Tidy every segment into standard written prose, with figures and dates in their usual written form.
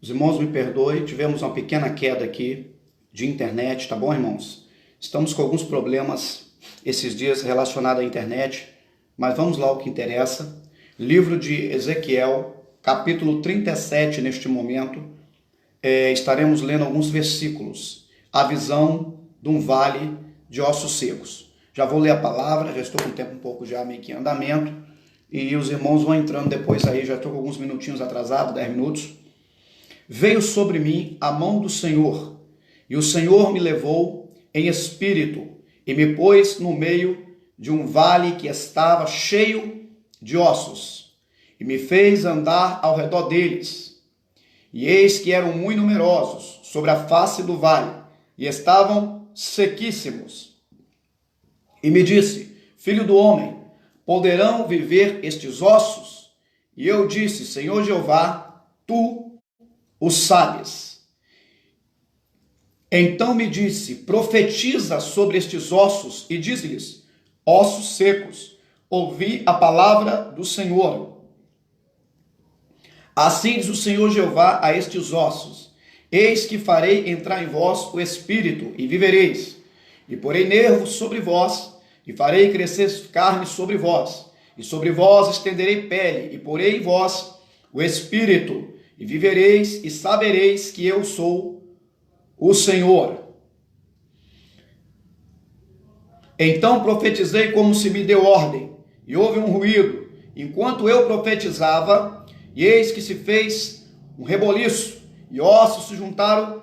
Os irmãos me perdoem, tivemos uma pequena queda aqui de internet, tá bom, irmãos? Estamos com alguns problemas esses dias relacionados à internet, mas vamos lá ao que interessa. Livro de Ezequiel, capítulo 37 neste momento. Estaremos lendo alguns versículos. A visão de um vale de ossos secos. Já vou ler a palavra, já estou com o tempo um pouco já meio que em andamento. E os irmãos vão entrando depois aí, já estou com alguns minutinhos atrasado, 10 minutos. Veio sobre mim a mão do Senhor, e o Senhor me levou em espírito, e me pôs no meio de um vale que estava cheio de ossos, e me fez andar ao redor deles. E eis que eram muito numerosos sobre a face do vale, e estavam sequíssimos. E me disse: Filho do homem, poderão viver estes ossos? E eu disse: Senhor Jeová, tu os sabes. Então me disse: profetiza sobre estes ossos e diz-lhes: ossos secos, ouvi a palavra do Senhor. Assim diz o Senhor Jeová a estes ossos: eis que farei entrar em vós o espírito, e vivereis, e porei nervos sobre vós, e farei crescer carne sobre vós, e sobre vós estenderei pele, e porei em vós o espírito, e vivereis, e sabereis que eu sou o Senhor. Então profetizei como se me deu ordem, e houve um ruído, enquanto eu profetizava, e eis que se fez um reboliço, e ossos se juntaram,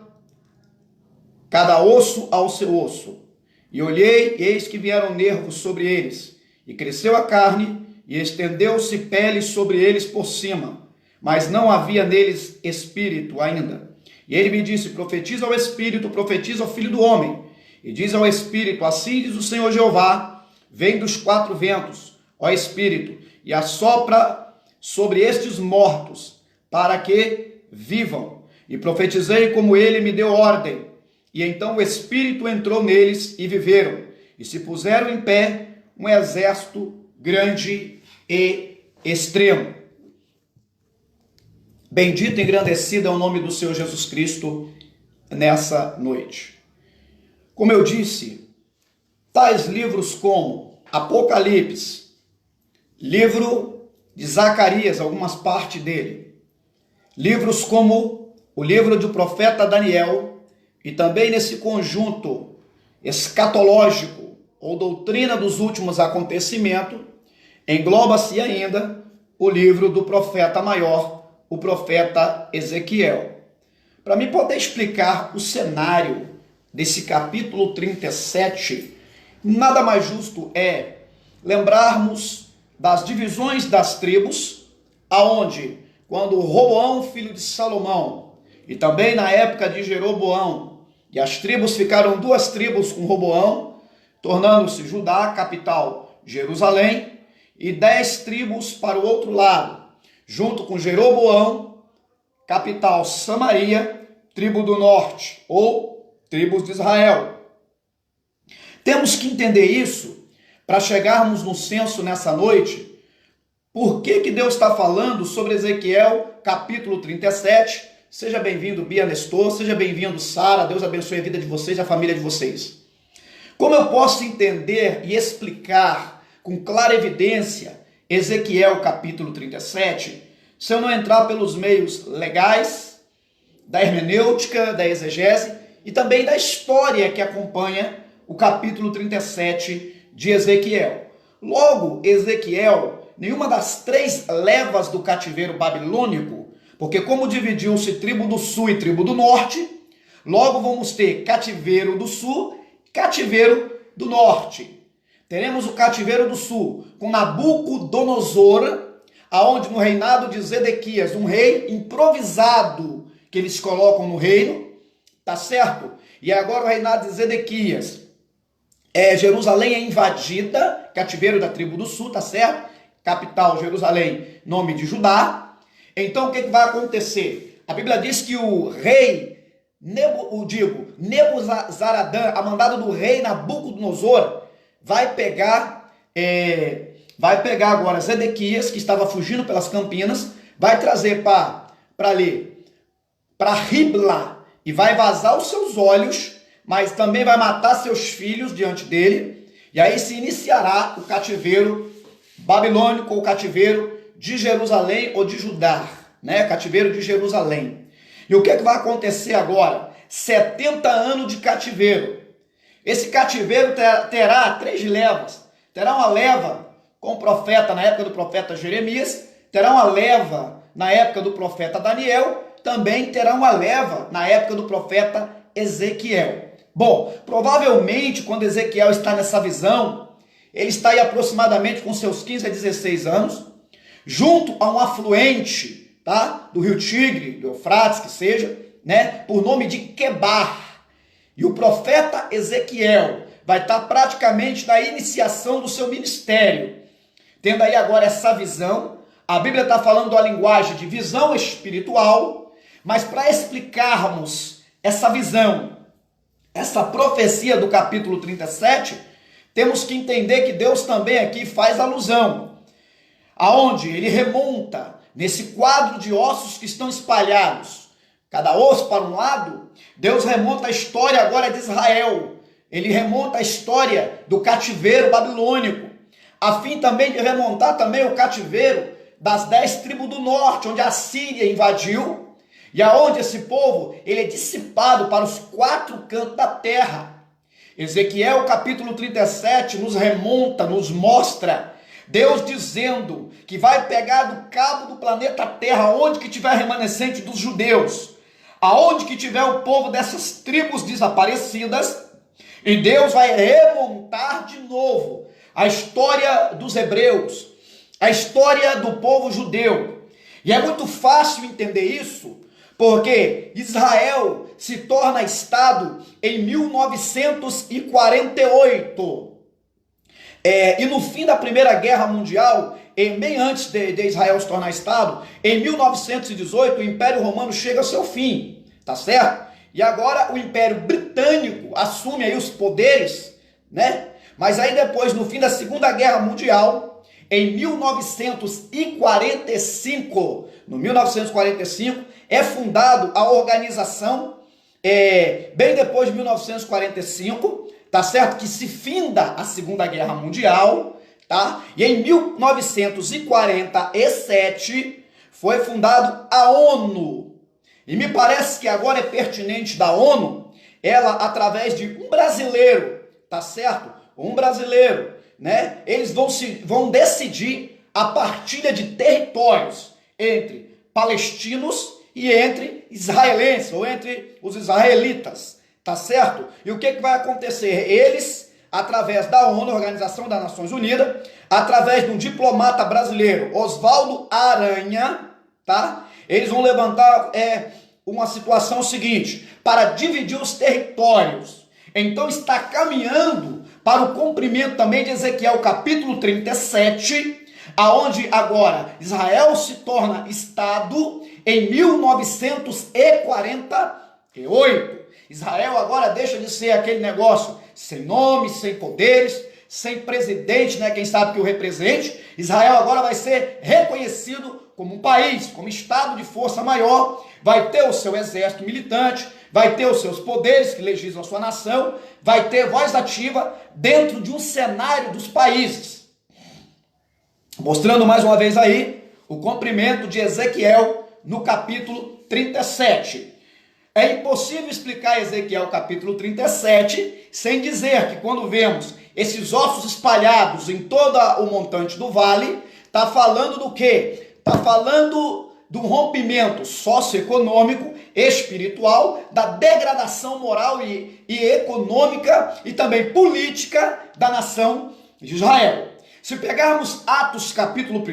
cada osso ao seu osso. E olhei, e eis que vieram nervos sobre eles, e cresceu a carne, e estendeu-se pele sobre eles por cima, mas não havia neles espírito ainda. E ele me disse: profetiza ao espírito, profetiza ao filho do homem, e diz ao espírito: assim diz o Senhor Jeová, vem dos quatro ventos, ó espírito, e assopra sobre estes mortos, para que vivam. E profetizei como ele me deu ordem, e então o espírito entrou neles, e viveram, e se puseram em pé um exército grande e extremo. Bendito e engrandecido é o nome do Senhor Jesus Cristo nessa noite. Como eu disse, tais livros como Apocalipse, livro de Zacarias, algumas partes dele, livros como o livro do profeta Daniel, e também nesse conjunto escatológico ou doutrina dos últimos acontecimentos, engloba-se ainda o livro do profeta maior, o profeta Ezequiel. Para mim poder explicar o cenário desse capítulo 37, nada mais justo é lembrarmos das divisões das tribos, aonde, quando Roboão, filho de Salomão, e também na época de Jeroboão, e as tribos ficaram duas tribos com Roboão, tornando-se Judá, capital Jerusalém, e 10 tribos para o outro lado, junto com Jeroboão, capital Samaria, tribo do norte, ou tribos de Israel. Temos que entender isso para chegarmos no senso nessa noite. Por que Deus está falando sobre Ezequiel, capítulo 37? Seja bem-vindo, Bia Nestor, seja bem-vindo, Sara, Deus abençoe a vida de vocês e a família de vocês. Como eu posso entender e explicar com clara evidência Ezequiel capítulo 37, se eu não entrar pelos meios legais, da hermenêutica, da exegese e também da história que acompanha o capítulo 37 de Ezequiel. Logo, Ezequiel, nenhuma das 3 levas do cativeiro babilônico, porque como dividiu-se tribo do sul e tribo do norte, logo vamos ter cativeiro do sul e cativeiro do norte. Teremos o cativeiro do sul com Nabucodonosor, aonde no reinado de Zedequias, um rei improvisado que eles colocam no reino, tá certo? E agora o reinado de Zedequias, Jerusalém é invadida, cativeiro da tribo do sul, tá certo? Capital Jerusalém, nome de Judá. Então o que vai acontecer? A Bíblia diz que o rei Nebuzaradã, a mandado do rei Nabucodonosor, vai pegar agora Zedequias, que estava fugindo pelas campinas, vai trazer para ali para Ribla e vai vazar os seus olhos, mas também vai matar seus filhos diante dele, e aí se iniciará o cativeiro babilônico, ou cativeiro de Jerusalém ou de Judá, né? Cativeiro de Jerusalém. E o que vai acontecer agora? 70 anos de cativeiro. Esse cativeiro terá 3 levas. Terá uma leva com o profeta na época do profeta Jeremias, terá uma leva na época do profeta Daniel, também terá uma leva na época do profeta Ezequiel. Bom, provavelmente quando Ezequiel está nessa visão, ele está aí aproximadamente com seus 15 a 16 anos, junto a um afluente, tá? Do rio Tigre, do Eufrates, que seja, né? Por nome de Quebar. E o profeta Ezequiel vai estar praticamente na iniciação do seu ministério. Tendo aí agora essa visão, a Bíblia está falando da linguagem de visão espiritual, mas para explicarmos essa visão, essa profecia do capítulo 37, temos que entender que Deus também aqui faz alusão, aonde ele remonta nesse quadro de ossos que estão espalhados, cada osso para um lado. Deus remonta a história agora de Israel, ele remonta a história do cativeiro babilônico, a fim também de remontar também o cativeiro das 10 tribos do norte, onde a Síria invadiu, e aonde esse povo ele é dissipado para os 4 cantos da terra. Ezequiel capítulo 37 nos remonta, nos mostra Deus dizendo que vai pegar do cabo do planeta Terra, onde que tiver remanescente dos judeus, aonde que tiver o povo dessas tribos desaparecidas, e Deus vai remontar de novo a história dos hebreus, a história do povo judeu. E é muito fácil entender isso, porque Israel se torna Estado em 1948. E no fim da Primeira Guerra Mundial, bem antes de Israel se tornar Estado, em 1918, o Império Romano chega ao seu fim, tá certo? E agora o Império Britânico assume aí os poderes, né? Mas aí depois, no fim da Segunda Guerra Mundial, em 1945, é fundado a organização, bem depois de 1945, tá certo? Que se finda a Segunda Guerra Mundial, tá? E em 1947 foi fundado a ONU. E me parece que agora é pertinente da ONU, ela através de um brasileiro, tá certo? Um brasileiro, né? Eles vão decidir a partilha de territórios entre palestinos e entre israelenses, ou entre os israelitas, tá certo? E o que vai acontecer? Eles, através da ONU, Organização das Nações Unidas, através de um diplomata brasileiro, Oswaldo Aranha, tá? Eles vão levantar uma situação seguinte, para dividir os territórios. Então está caminhando para o cumprimento também de Ezequiel capítulo 37, aonde agora Israel se torna Estado em 1948. Israel agora deixa de ser aquele negócio sem nome, sem poderes, sem presidente, né? Quem sabe que o represente. Israel agora vai ser reconhecido como um país, como Estado de força maior, vai ter o seu exército militante, vai ter os seus poderes que legislam a sua nação, vai ter voz ativa dentro de um cenário dos países. Mostrando mais uma vez aí o cumprimento de Ezequiel no capítulo 37. É impossível explicar Ezequiel capítulo 37 sem dizer que quando vemos esses ossos espalhados em todo o montante do vale, está falando do quê? Está falando do rompimento socioeconômico, espiritual, da degradação moral e econômica e também política da nação de Israel. Se pegarmos Atos capítulo 1,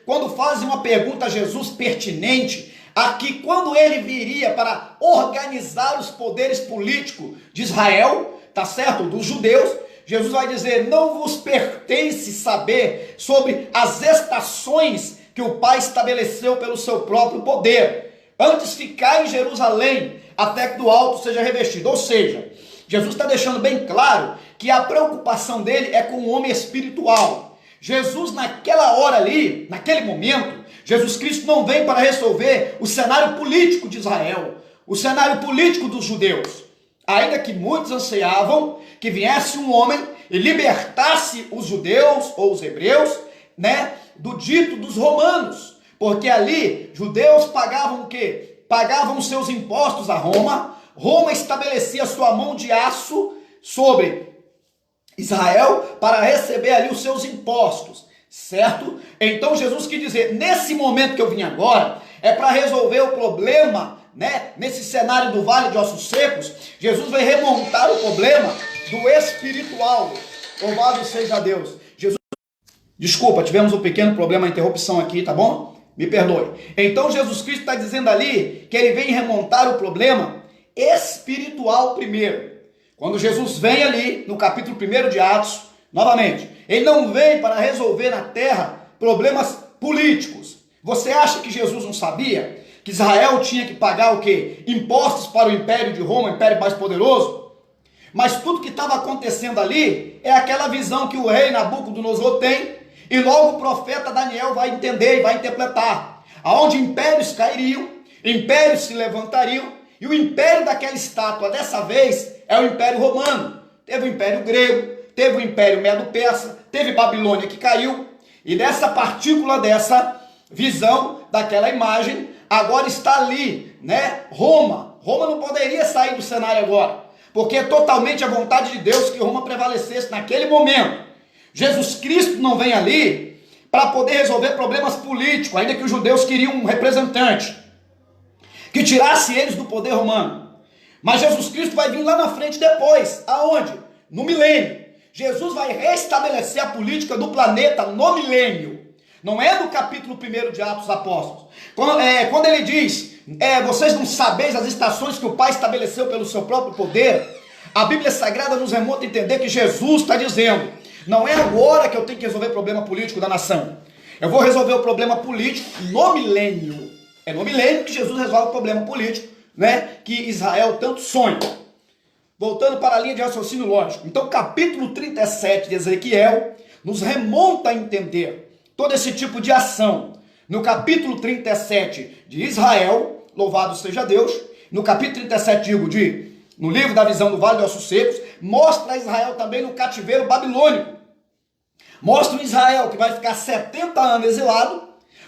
quando fazem uma pergunta a Jesus pertinente, aqui quando ele viria para organizar os poderes políticos de Israel, tá certo? Dos judeus, Jesus vai dizer, não vos pertence saber sobre as estações que o Pai estabeleceu pelo seu próprio poder. Antes ficar em Jerusalém, até que do alto seja revestido. Ou seja, Jesus está deixando bem claro que a preocupação dele é com o homem espiritual. Jesus naquela hora ali, naquele momento, Jesus Cristo não vem para resolver o cenário político de Israel, o cenário político dos judeus. Ainda que muitos anseiavam que viesse um homem e libertasse os judeus ou os hebreus, né, do dito dos romanos. Porque ali, judeus pagavam o quê? Pagavam os seus impostos a Roma. Roma estabelecia sua mão de aço sobre Israel para receber ali os seus impostos, certo? Então Jesus quis dizer, nesse momento que eu vim agora, é para resolver o problema, né? Nesse cenário do Vale de Ossos Secos, Jesus vai remontar o problema do espiritual. Louvado seja Deus. Jesus... Desculpa, tivemos um pequeno problema, interrupção aqui, tá bom? Me perdoe. Então Jesus Cristo está dizendo ali que ele vem remontar o problema espiritual primeiro. Quando Jesus vem ali no capítulo 1 de Atos, novamente, ele não vem para resolver na terra problemas políticos. Você acha que Jesus não sabia que Israel tinha que pagar o quê? Impostos para o império de Roma, o império mais poderoso? Mas tudo que estava acontecendo ali é aquela visão que o rei Nabucodonosor tem, e logo o profeta Daniel vai entender e vai interpretar, aonde impérios cairiam, impérios se levantariam, e o império daquela estátua dessa vez é o Império Romano. Teve o Império Grego, teve o Império Medo-Persa, teve Babilônia que caiu, e dessa partícula, dessa visão, daquela imagem, agora está ali, né? Roma. Roma não poderia sair do cenário agora, porque é totalmente a vontade de Deus que Roma prevalecesse naquele momento. Jesus Cristo não vem ali para poder resolver problemas políticos, ainda que os judeus queriam um representante que tirasse eles do poder romano. Mas Jesus Cristo vai vir lá na frente depois. Aonde? No milênio. Jesus vai restabelecer a política do planeta no milênio. Não é no capítulo 1 de Atos dos Apóstolos. Quando ele diz, vocês não sabeis as estações que o Pai estabeleceu pelo seu próprio poder, a Bíblia Sagrada nos remonta a entender que Jesus está dizendo, não é agora que eu tenho que resolver o problema político da nação. Eu vou resolver o problema político no milênio. É no milênio que Jesus resolve o problema político, né, que Israel tanto sonha. Voltando para a linha de raciocínio lógico. Então, capítulo 37 de Ezequiel nos remonta a entender todo esse tipo de ação. No capítulo 37 de Israel, louvado seja Deus, no capítulo 37, no livro da visão do Vale de Ossos Secos, mostra Israel também no cativeiro babilônico. Mostra o Israel que vai ficar 70 anos exilado,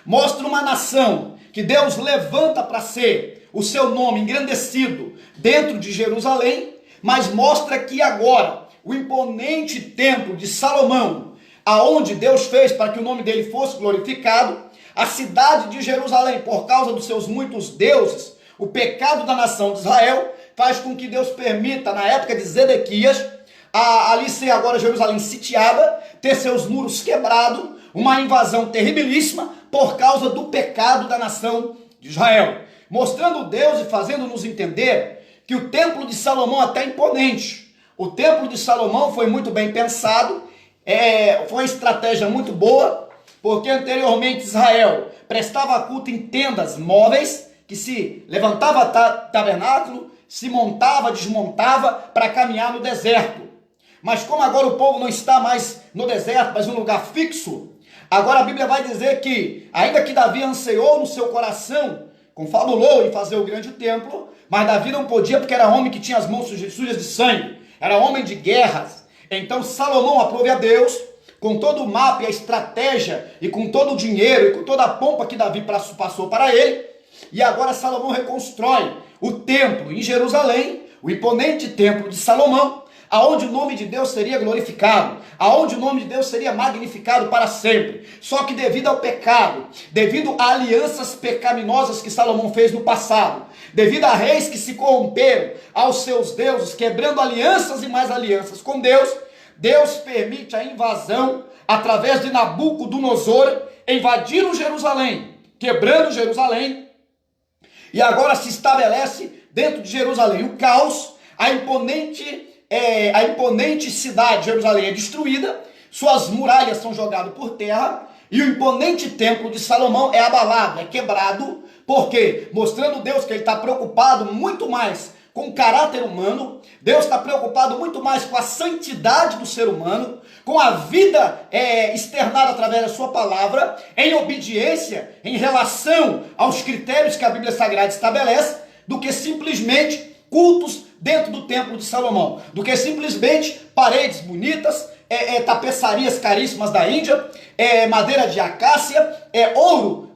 mostra uma nação que Deus levanta para ser o seu nome engrandecido dentro de Jerusalém, mas mostra que agora o imponente templo de Salomão, aonde Deus fez para que o nome dele fosse glorificado, a cidade de Jerusalém, por causa dos seus muitos deuses, o pecado da nação de Israel, faz com que Deus permita, na época de Zedequias, ali ser agora Jerusalém sitiada, ter seus muros quebrados, uma invasão terribilíssima por causa do pecado da nação de Israel. Mostrando Deus e fazendo-nos entender que o templo de Salomão até é imponente. O templo de Salomão foi muito bem pensado, foi uma estratégia muito boa, porque anteriormente Israel prestava culto em tendas móveis, que se levantava tabernáculo, se montava, desmontava para caminhar no deserto. Mas como agora o povo não está mais no deserto, mas em um lugar fixo, agora a Bíblia vai dizer que, ainda que Davi anseou no seu coração, confabulou em fazer o grande templo, mas Davi não podia porque era homem que tinha as mãos sujas de sangue, era homem de guerras. Então Salomão aprove a Deus, com todo o mapa e a estratégia, e com todo o dinheiro, e com toda a pompa que Davi passou para ele, e agora Salomão reconstrói o templo em Jerusalém, o imponente templo de Salomão, aonde o nome de Deus seria glorificado, aonde o nome de Deus seria magnificado para sempre. Só que devido ao pecado, devido a alianças pecaminosas que Salomão fez no passado, devido a reis que se corromperam aos seus deuses, quebrando alianças e mais alianças com Deus, Deus permite a invasão através de Nabucodonosor, invadiram Jerusalém, quebrando Jerusalém, e agora se estabelece dentro de Jerusalém o caos, a imponente cidade de Jerusalém é destruída, suas muralhas são jogadas por terra, e o imponente templo de Salomão é abalado, é quebrado. Por quê? Mostrando Deus que ele está preocupado muito mais com o caráter humano, Deus está preocupado muito mais com a santidade do ser humano, com a vida externada através da sua palavra, em obediência, em relação aos critérios que a Bíblia Sagrada estabelece, do que simplesmente cultos dentro do templo de Salomão, do que simplesmente paredes bonitas, tapeçarias caríssimas da Índia, madeira de acácia, ouro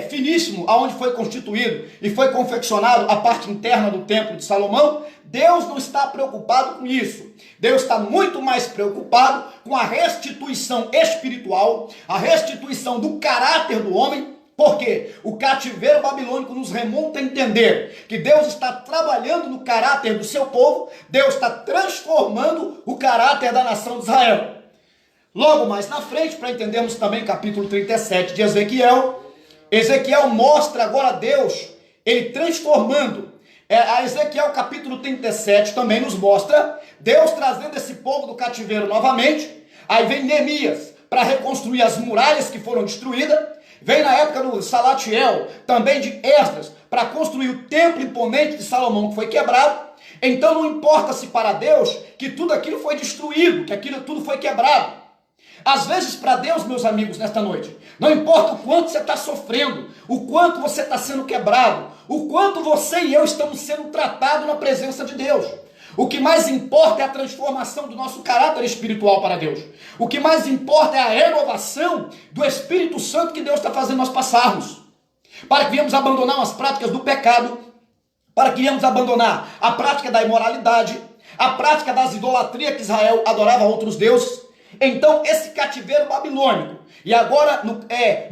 finíssimo, aonde foi constituído e foi confeccionado a parte interna do templo de Salomão. Deus não está preocupado com isso. Deus está muito mais preocupado com a restituição espiritual, a restituição do caráter do homem. Porque o cativeiro babilônico nos remonta a entender que Deus está trabalhando no caráter do seu povo, Deus está transformando o caráter da nação de Israel. Logo mais na frente, para entendermos também capítulo 37 de Ezequiel, Ezequiel mostra agora Deus, ele transformando. A Ezequiel capítulo 37 também nos mostra Deus trazendo esse povo do cativeiro novamente. Aí vem Neemias para reconstruir as muralhas que foram destruídas. Vem na época do Salatiel, também de Esdras, para construir o templo imponente de Salomão que foi quebrado. Então não importa-se para Deus que tudo aquilo foi destruído, que aquilo tudo foi quebrado. Às vezes para Deus, meus amigos, nesta noite, não importa o quanto você está sofrendo, o quanto você está sendo quebrado, o quanto você e eu estamos sendo tratados na presença de Deus. O que mais importa é a transformação do nosso caráter espiritual para Deus. O que mais importa é a renovação do Espírito Santo que Deus está fazendo nós passarmos. Para que venhamos abandonar as práticas do pecado, para que venhamos abandonar a prática da imoralidade, a prática das idolatrias que Israel adorava a outros deuses. Então esse cativeiro babilônico, e agora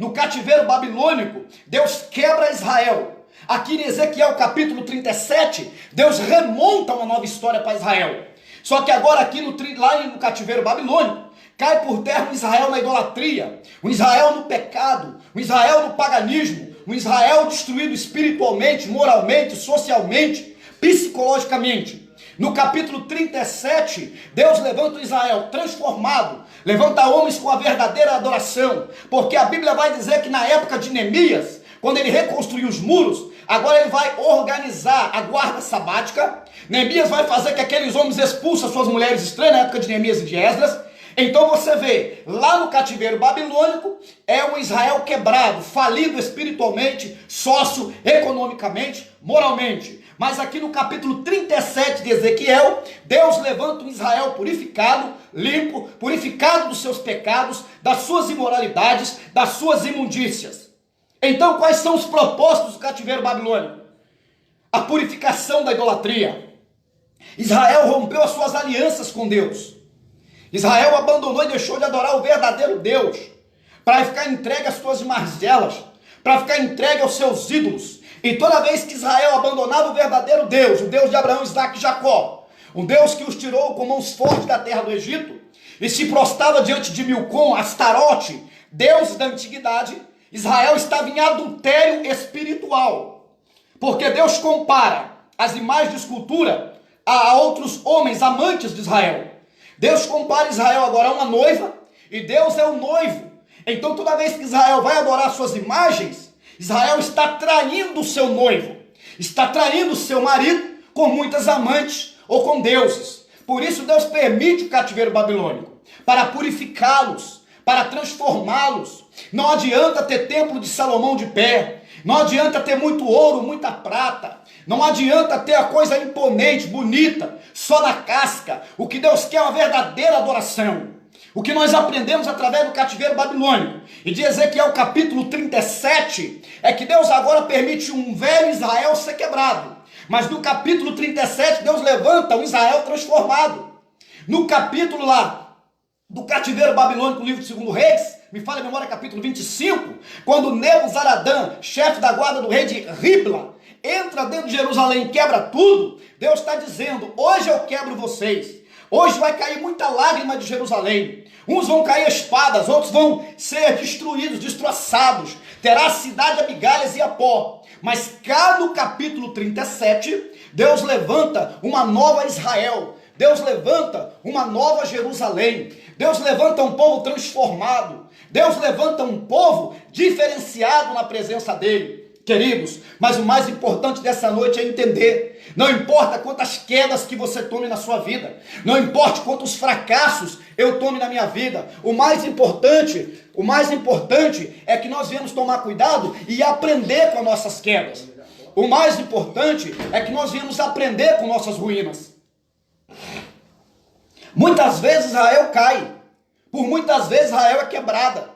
no cativeiro babilônico, Deus quebra Israel. Aqui em Ezequiel capítulo 37, Deus remonta uma nova história para Israel. Só que agora aqui lá no cativeiro babilônico, cai por terra um Israel na idolatria, um Israel no pecado, um Israel no paganismo, um Israel destruído espiritualmente, moralmente, socialmente, psicologicamente. No capítulo 37, Deus levanta o Israel transformado, levanta homens com a verdadeira adoração, porque a Bíblia vai dizer que na época de Neemias, quando ele reconstruiu os muros, agora ele vai organizar a guarda sabática. Neemias vai fazer que aqueles homens expulsem suas mulheres estranhas na época de Neemias e de Esdras. Então você vê, lá no cativeiro babilônico, é um Israel quebrado, falido espiritualmente, socioeconomicamente, moralmente. Mas aqui no capítulo 37 de Ezequiel, Deus levanta um Israel purificado, limpo, purificado dos seus pecados, das suas imoralidades, das suas imundícias. Então, quais são os propósitos do cativeiro babilônico? A purificação da idolatria. Israel rompeu as suas alianças com Deus. Israel abandonou e deixou de adorar o verdadeiro Deus, para ficar entregue às suas mazelas, para ficar entregue aos seus ídolos. E toda vez que Israel abandonava o verdadeiro Deus, o Deus de Abraão, Isaque e Jacó, um Deus que os tirou com mãos fortes da terra do Egito, e se prostrava diante de Milcom, Astarote, deuses da antiguidade, Israel estava em adultério espiritual, porque Deus compara as imagens de escultura a outros homens amantes de Israel. Deus compara Israel agora a uma noiva, e Deus é o noivo. Então toda vez que Israel vai adorar suas imagens, Israel está traindo o seu noivo, está traindo o seu marido com muitas amantes ou com deuses. Por isso Deus permite o cativeiro babilônico, para purificá-los, para transformá-los. Não adianta ter templo de Salomão de pé, não adianta ter muito ouro, muita prata, não adianta ter a coisa imponente, bonita, só na casca. O que Deus quer é uma verdadeira adoração. O que nós aprendemos através do cativeiro babilônico e de Ezequiel capítulo 37 é que Deus agora permite um velho Israel ser quebrado. Mas no capítulo 37 Deus levanta um Israel transformado. No capítulo lá do cativeiro babilônico, no livro de 2 Reis, me falha a memória, capítulo 25, quando Nebuzaradã, chefe da guarda do rei de Ribla, entra dentro de Jerusalém e quebra tudo, Deus está dizendo: hoje eu quebro vocês. Hoje vai cair muita lágrima de Jerusalém. Uns vão cair espadas, outros vão ser destruídos, destroçados. Terá a cidade a migalhas e a pó. Mas cá no capítulo 37, Deus levanta uma nova Israel. Deus levanta uma nova Jerusalém. Deus levanta um povo transformado. Deus levanta um povo diferenciado na presença dele. queridos, mas o mais importante dessa noite é entender, não importa quantas quedas que você tome na sua vida, não importa quantos fracassos eu tome na minha vida, o mais importante é que nós venhamos tomar cuidado e aprender com as nossas quedas. O mais importante é que nós venhamos aprender com nossas ruínas. Muitas vezes Israel cai, por muitas vezes Israel é quebrada.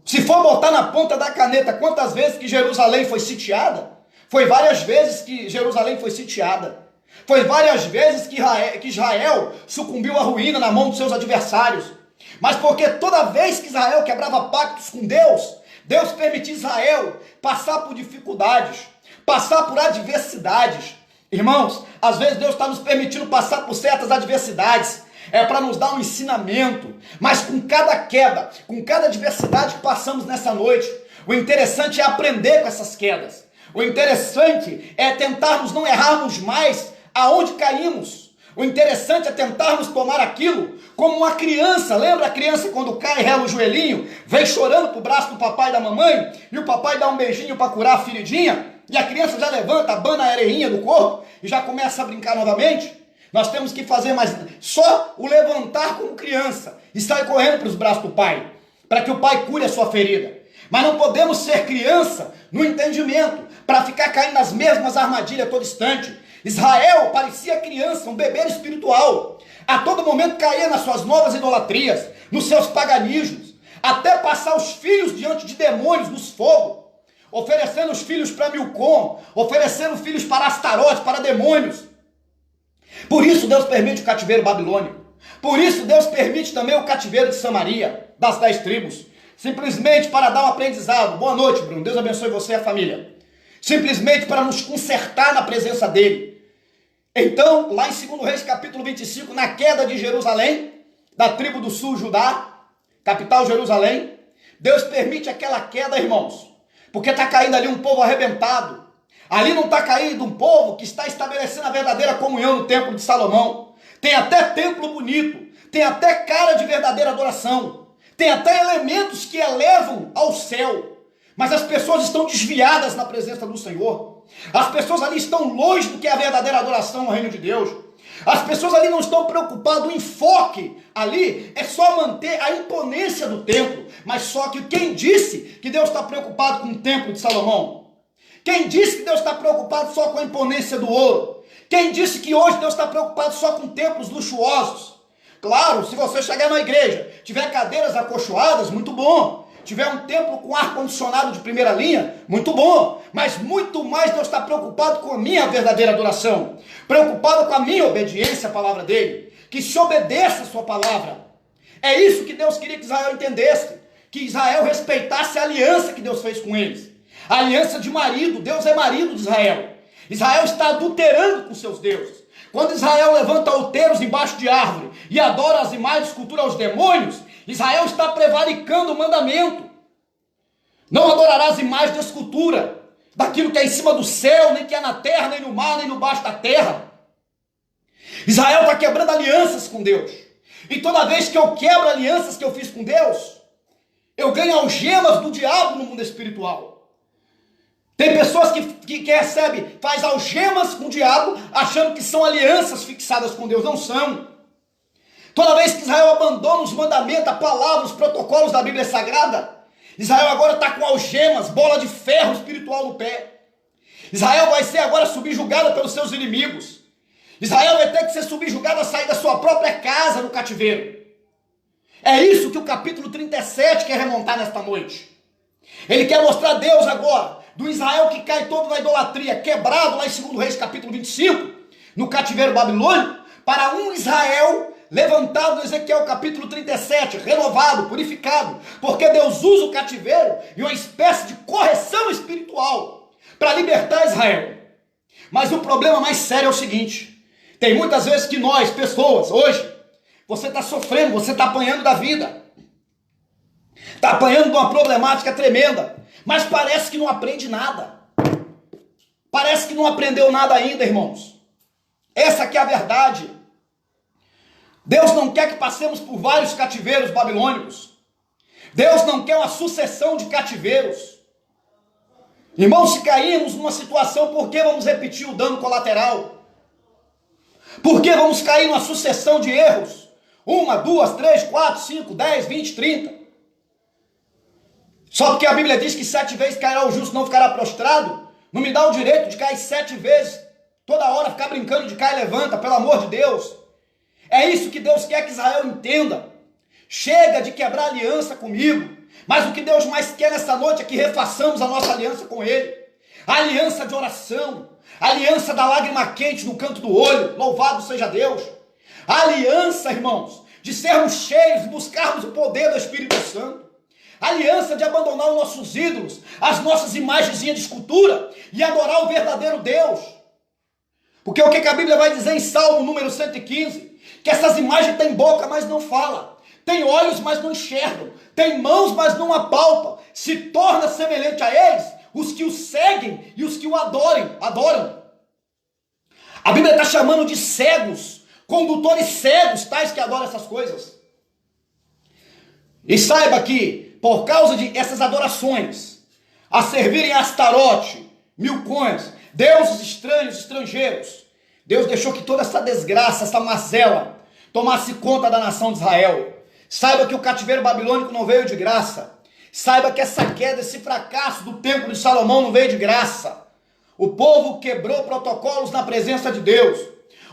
Se for botar na ponta da caneta quantas vezes que Jerusalém foi sitiada, foi várias vezes que Jerusalém foi sitiada. Foi várias vezes que Israel sucumbiu à ruína na mão dos seus adversários. Mas porque toda vez que Israel quebrava pactos com Deus, Deus permitia Israel passar por dificuldades, passar por adversidades. Irmãos, às vezes Deus está nos permitindo passar por certas adversidades, para nos dar um ensinamento, mas com cada queda, com cada adversidade que passamos nessa noite, o interessante é aprender com essas quedas, o interessante é tentarmos não errarmos mais aonde caímos, o interessante é tentarmos tomar aquilo como uma criança. Lembra a criança quando cai, rela o joelhinho, vem chorando pro braço do papai e da mamãe, e o papai dá um beijinho para curar a feridinha, e a criança já levanta, abana a areinha do corpo, e já começa a brincar novamente? Nós temos que fazer mais só o levantar como criança e sair correndo para os braços do pai, para que o pai cure a sua ferida. Mas não podemos ser criança no entendimento, para ficar caindo nas mesmas armadilhas a todo instante. Israel parecia criança, um bebê espiritual. A todo momento caía nas suas novas idolatrias, nos seus paganismos, até passar os filhos diante de demônios nos fogos, oferecendo os filhos para Milcom, oferecendo filhos para Astarote, para demônios. Por isso Deus permite o cativeiro babilônico. Por isso Deus permite também o cativeiro de Samaria, das 10 tribos. Simplesmente para dar um aprendizado. Boa noite, Bruno. Deus abençoe você e a família. Simplesmente para nos consertar na presença dele. Então, lá em 2 Reis capítulo 25, na queda de Jerusalém, da tribo do sul, Judá, capital Jerusalém, Deus permite aquela queda, irmãos, porque está caindo ali um povo arrebentado. Ali não está caindo um povo que está estabelecendo a verdadeira comunhão no templo de Salomão. Tem até templo bonito, tem até cara de verdadeira adoração, tem até elementos que elevam ao céu, mas as pessoas estão desviadas na presença do Senhor. As pessoas ali estão longe do que é a verdadeira adoração no reino de Deus. As pessoas ali não estão preocupadas, o enfoque ali é só manter a imponência do templo. Mas só que quem disse que Deus está preocupado com o templo de Salomão? Quem disse que Deus está preocupado só com a imponência do ouro? Quem disse que hoje Deus está preocupado só com templos luxuosos? Claro, se você chegar na igreja, tiver cadeiras acolchoadas, muito bom. Tiver um templo com ar-condicionado de primeira linha, muito bom. Mas muito mais Deus está preocupado com a minha verdadeira adoração. Preocupado com a minha obediência à palavra dele. Que se obedeça a sua palavra. É isso que Deus queria que Israel entendesse. Que Israel respeitasse a aliança que Deus fez com eles. A aliança de marido. Deus é marido de Israel. Israel está adulterando com seus deuses. Quando Israel levanta outeiros embaixo de árvore e adora as imagens, cultura aos demônios, Israel está prevaricando o mandamento. Não adorarás imagens de escultura, daquilo que é em cima do céu, nem que é na terra, nem no mar, nem no baixo da terra. Israel está quebrando alianças com Deus. E toda vez que eu quebro alianças que eu fiz com Deus, eu ganho algemas do diabo no mundo espiritual. Tem pessoas que recebem, faz algemas com o diabo, achando que são alianças fixadas com Deus. Não são. Toda vez que Israel abandona os mandamentos, a palavra, os protocolos da Bíblia Sagrada, Israel agora está com algemas, bola de ferro espiritual no pé. Israel vai ser agora subjugada pelos seus inimigos. Israel vai ter que ser subjugada a sair da sua própria casa no cativeiro. É isso que o capítulo 37 quer remontar nesta noite. Ele quer mostrar a Deus agora, do Israel que cai todo na idolatria, quebrado lá em 2 Reis capítulo 25, no cativeiro babilônico, para um Israel levantado no Ezequiel capítulo 37, renovado, purificado, porque Deus usa o cativeiro e uma espécie de correção espiritual para libertar Israel. Mas o problema mais sério é o seguinte: tem muitas vezes que nós, pessoas, hoje, você está sofrendo, você está apanhando da vida, está apanhando de uma problemática tremenda, mas parece que não aprende nada. Parece que não aprendeu nada ainda, irmãos. Essa aqui é a verdade. Deus não quer que passemos por vários cativeiros babilônicos. Deus não quer uma sucessão de cativeiros. Irmãos, se caímos numa situação, por que vamos repetir o dano colateral? Por que vamos cair numa sucessão de erros? 1, 2, 3, 4, 5, 10, 20, 30. Só porque a Bíblia diz que 7 vezes cairá o justo, não ficará prostrado. Não me dá o direito de cair 7 vezes. Toda hora ficar brincando de cai e levanta, pelo amor de Deus. É isso que Deus quer que Israel entenda. Chega de quebrar aliança comigo. Mas o que Deus mais quer nessa noite é que refaçamos a nossa aliança com Ele. A aliança de oração. A aliança da lágrima quente no canto do olho. Louvado seja Deus. A aliança, irmãos, de sermos cheios e buscarmos o poder do Espírito Santo. A aliança de abandonar os nossos ídolos, as nossas imagenzinhas de escultura e adorar o verdadeiro Deus. Porque o que a Bíblia vai dizer em Salmo número 115? Que essas imagens têm boca, mas não falam. Tem olhos, mas não enxergam. Tem mãos, mas não apalpam. Se torna semelhante a eles os que o seguem e os que o adoram. A Bíblia está chamando de cegos, condutores cegos, tais que adoram essas coisas. E saiba que, por causa de essas adorações, a servirem a Astarote, Milcões, deuses estranhos, estrangeiros, Deus deixou que toda essa desgraça, essa mazela, tomasse conta da nação de Israel. Saiba que o cativeiro babilônico não veio de graça. Saiba que essa queda, esse fracasso do templo de Salomão não veio de graça. O povo quebrou protocolos na presença de Deus.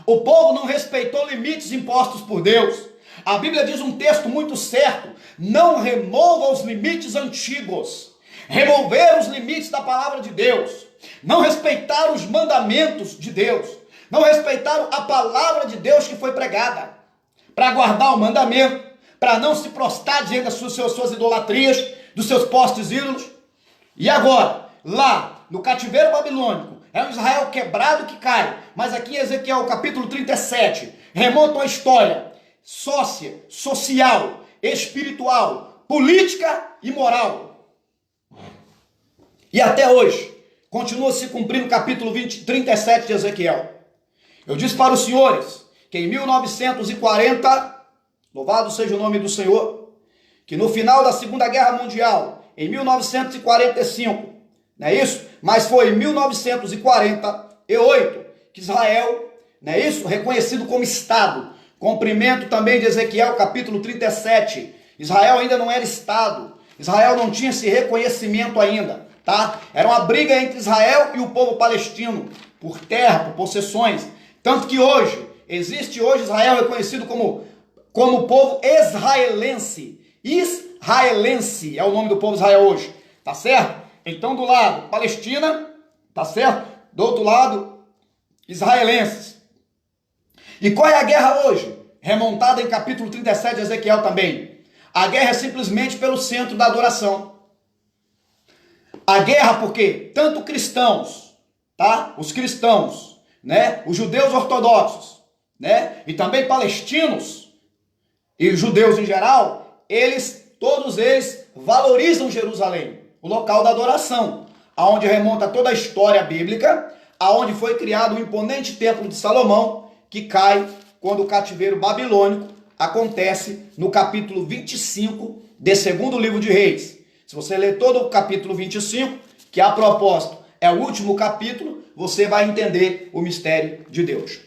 O povo não respeitou limites impostos por Deus. A Bíblia diz um texto muito certo: não remova os limites antigos. Remover os limites da palavra de Deus. Não respeitar os mandamentos de Deus. Não respeitaram a palavra de Deus que foi pregada. Para guardar o mandamento, para não se prostrar diante das suas idolatrias, dos seus postes ídolos. E agora, lá no cativeiro babilônico, é um Israel quebrado que cai. Mas aqui em Ezequiel capítulo 37, remonta uma história social, espiritual, política e moral. E até hoje, continua se cumprindo o capítulo 37 de Ezequiel. Eu disse para os senhores que em 1940, louvado seja o nome do Senhor, que no final da Segunda Guerra Mundial, em 1945, não é isso? Mas foi em 1948 que Israel, não é isso? Reconhecido como Estado. Cumprimento também de Ezequiel capítulo 37. Israel ainda não era Estado. Israel não tinha esse reconhecimento ainda, tá? Era uma briga entre Israel e o povo palestino, por terra, por possessões. Tanto que hoje, existe hoje Israel reconhecido como povo israelense. Israelense é o nome do povo de Israel hoje, tá certo? Então do lado, Palestina, tá certo? Do outro lado, israelenses. E qual é a guerra hoje? Remontada em capítulo 37 de Ezequiel também. A guerra é simplesmente pelo centro da adoração. A guerra porque tanto cristãos, tá? Os cristãos, né? Os judeus ortodoxos, né? E também palestinos e judeus em geral, todos eles valorizam Jerusalém, o local da adoração, aonde remonta toda a história bíblica, aonde foi criado o imponente templo de Salomão, que cai quando o cativeiro babilônico acontece no capítulo 25 do segundo livro de Reis. Se você ler todo o capítulo 25, que a propósito é o último capítulo, você vai entender o mistério de Deus.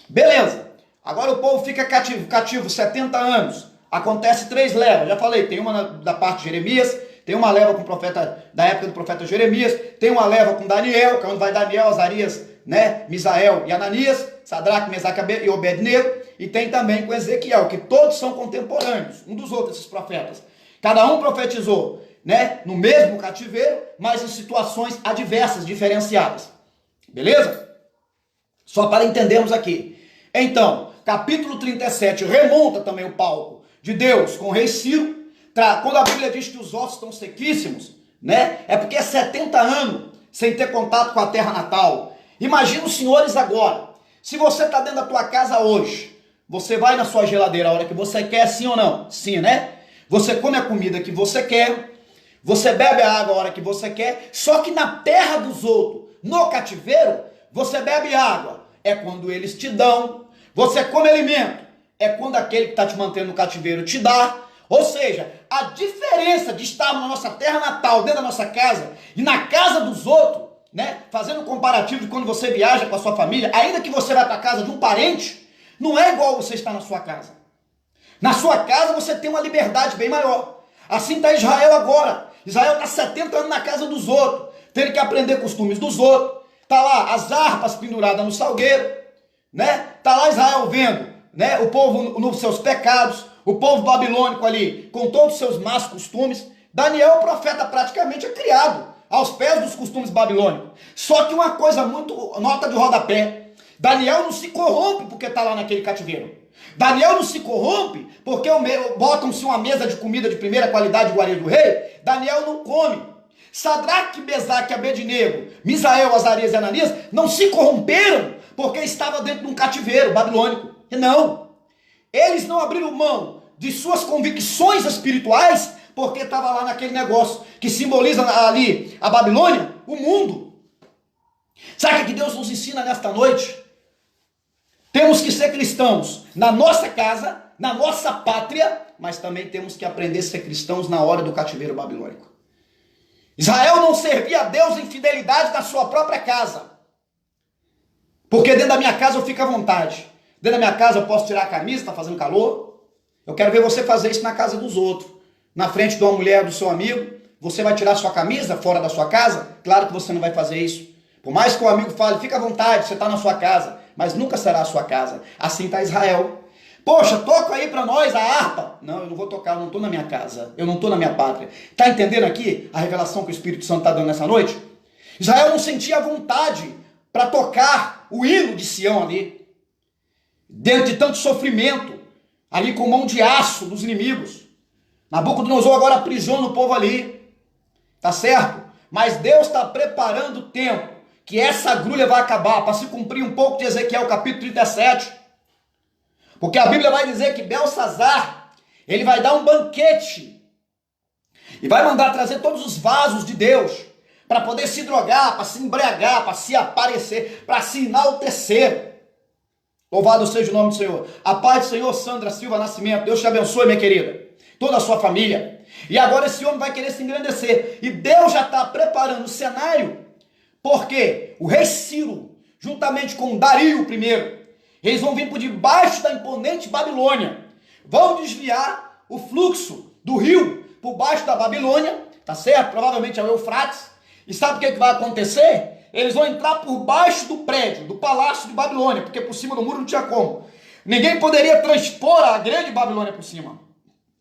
Beleza, agora o povo fica cativo 70 anos, acontece 3 levas, já falei, tem uma da parte de Jeremias, tem uma leva com o profeta, da época do profeta Jeremias, tem uma leva com Daniel, que é onde vai Daniel, Azarias, né, Misael e Ananias, Sadraque, Mesaque e Obed-Nego, e tem também com Ezequiel, que todos são contemporâneos, um dos outros, esses profetas. Cada um profetizou, né, no mesmo cativeiro, mas em situações adversas, diferenciadas. Beleza? Só para entendermos aqui. Então, capítulo 37 remonta também o palco de Deus com o rei Ciro. Quando a Bíblia diz que os ossos estão sequíssimos, né, é porque é 70 anos sem ter contato com a terra natal. Imagina os senhores agora. Se você está dentro da tua casa hoje, você vai na sua geladeira a hora que você quer, sim ou não? Sim, né? Você come a comida que você quer, você bebe a água a hora que você quer, só que na terra dos outros, no cativeiro, você bebe água. É quando eles te dão. Você come alimento. É quando aquele que está te mantendo no cativeiro te dá. Ou seja, a diferença de estar na nossa terra natal, dentro da nossa casa, e na casa dos outros, né? Fazendo um comparativo de quando você viaja com a sua família, ainda que você vai para a casa de um parente, não é igual você estar na sua casa. Na sua casa você tem uma liberdade bem maior. Assim está Israel agora. Israel está 70 anos na casa dos outros, tendo que aprender costumes dos outros. Está lá as harpas penduradas no salgueiro, né? Está lá Israel vendo, né? O povo nos seus pecados, o povo babilônico ali com todos os seus más costumes. Daniel, o profeta, praticamente é criado aos pés dos costumes babilônicos. Só que uma coisa muito, nota de rodapé, Daniel não se corrompe porque está lá naquele cativeiro. Daniel não se corrompe porque botam-se uma mesa de comida de primeira qualidade igual a do rei. Daniel não come. Sadraque, Mesaque, Abednego, Misael, Azarias e Ananias não se corromperam porque estavam dentro de um cativeiro babilônico. E não. Eles não abriram mão de suas convicções espirituais porque estava lá naquele negócio que simboliza ali a Babilônia, o mundo. Sabe o que Deus nos ensina nesta noite? Temos que ser cristãos na nossa casa, na nossa pátria, mas também temos que aprender a ser cristãos na hora do cativeiro babilônico. Israel não servia a Deus em fidelidade da sua própria casa. Porque dentro da minha casa eu fico à vontade. Dentro da minha casa eu posso tirar a camisa, está fazendo calor. Eu quero ver você fazer isso na casa dos outros. Na frente de uma mulher, do seu amigo, você vai tirar sua camisa fora da sua casa? Claro que você não vai fazer isso. Por mais que o amigo fale, fica à vontade, você está na sua casa, mas nunca será a sua casa. Assim está Israel. Poxa, toca aí para nós a harpa. Não, eu não vou tocar, eu não estou na minha casa, eu não estou na minha pátria. Está entendendo aqui a revelação que o Espírito Santo está dando nessa noite? Israel não sentia vontade para tocar o hino de Sião ali, dentro de tanto sofrimento, ali com mão de aço dos inimigos. Nabucodonosor agora aprisiona o povo ali, tá certo? Mas Deus está preparando o tempo que essa grulha vai acabar, para se cumprir um pouco de Ezequiel capítulo 37. Porque a Bíblia vai dizer que Belsazar, ele vai dar um banquete, e vai mandar trazer todos os vasos de Deus, para poder se drogar, para se embriagar, para se aparecer, para se enaltecer. Louvado seja o nome do Senhor. A paz do Senhor, Sandra Silva Nascimento, Deus te abençoe, minha querida, toda a sua família. E agora esse homem vai querer se engrandecer, e Deus já está preparando o cenário, porque o rei Ciro, juntamente com Dario I, eles vão vir por debaixo da imponente Babilônia, vão desviar o fluxo do rio por baixo da Babilônia, tá certo? Provavelmente é o Eufrates. E sabe o que vai acontecer? Eles vão entrar por baixo do prédio, do palácio de Babilônia, porque por cima do muro não tinha como. Ninguém poderia transpor a grande Babilônia por cima.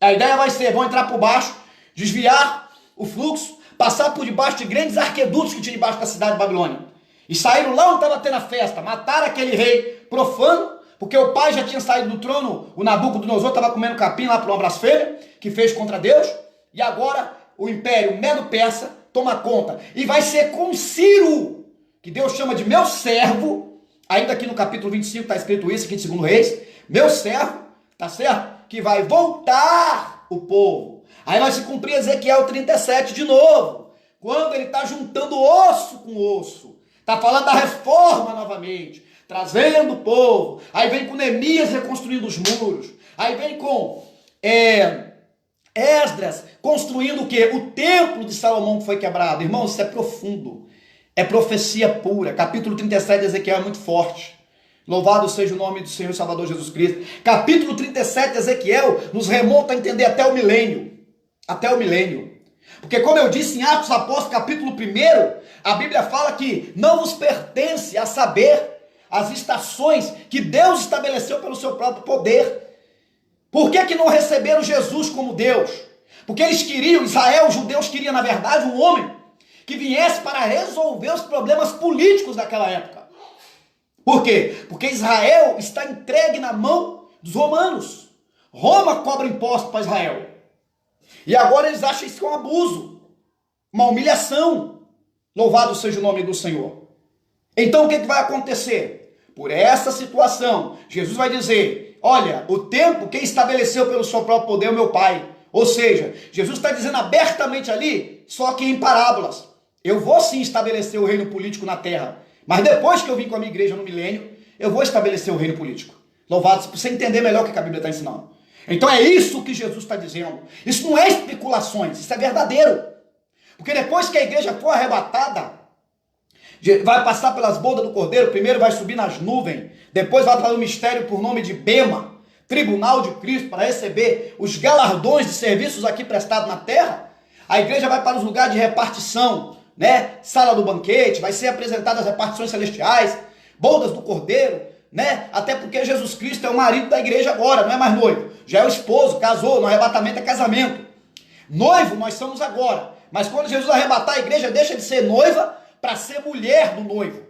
A ideia vai ser, vão entrar por baixo, desviar o fluxo, passar por debaixo de grandes arquedutos que tinha debaixo da cidade de Babilônia. E saíram lá onde estava tendo a festa, mataram aquele rei profano, porque o pai já tinha saído do trono, o Nabucodonosor estava comendo capim lá por uma blasfêmia, que fez contra Deus, e agora o império Medo-Persa toma conta. E vai ser com Ciro, que Deus chama de meu servo, ainda aqui no capítulo 25 está escrito isso, aqui de 2 Reis, meu servo, tá certo? Que vai voltar o povo. Aí vai se cumprir Ezequiel 37 de novo, quando ele está juntando osso com osso, está falando da reforma novamente, trazendo o povo. Aí vem com Neemias reconstruindo os muros, aí vem com Esdras construindo o quê? O templo de Salomão que foi quebrado. Irmão, isso é profundo, é profecia pura. Capítulo 37 de Ezequiel é muito forte. Louvado seja o nome do Senhor Salvador Jesus Cristo. Capítulo 37 de Ezequiel nos remonta a entender até o milênio. Até o milênio. Porque como eu disse em Atos Apóstolos, capítulo 1, a Bíblia fala que não vos pertence a saber as estações que Deus estabeleceu pelo seu próprio poder. Por que não receberam Jesus como Deus? Porque eles queriam, Israel, os judeus queriam, na verdade, um homem que viesse para resolver os problemas políticos daquela época. Por quê? Porque Israel está entregue na mão dos romanos. Roma cobra imposto para Israel. E agora eles acham isso um abuso, uma humilhação. Louvado seja o nome do Senhor. Então o que vai acontecer? Por essa situação, Jesus vai dizer, olha, o tempo quem estabeleceu pelo seu próprio poder é o meu Pai. Ou seja, Jesus está dizendo abertamente ali, só que em parábolas. Eu vou sim estabelecer o reino político na terra, mas depois que eu vim com a minha igreja no milênio, eu vou estabelecer o reino político. Louvado, para você entender melhor o que a Bíblia está ensinando. Então é isso que Jesus está dizendo. Isso não é especulações, isso é verdadeiro. Porque depois que a igreja for arrebatada, vai passar pelas bodas do Cordeiro, primeiro vai subir nas nuvens, depois vai para o mistério por nome de Bema, tribunal de Cristo, para receber os galardões de serviços aqui prestados na terra. A igreja vai para os lugares de repartição, né? Sala do banquete, vai ser apresentadas as repartições celestiais, bodas do Cordeiro, né? Até porque Jesus Cristo é o marido da igreja agora, não é mais noivo. Já é o esposo, casou, no arrebatamento é casamento. Noivo nós somos agora, mas quando Jesus arrebatar, a igreja deixa de ser noiva para ser mulher do noivo.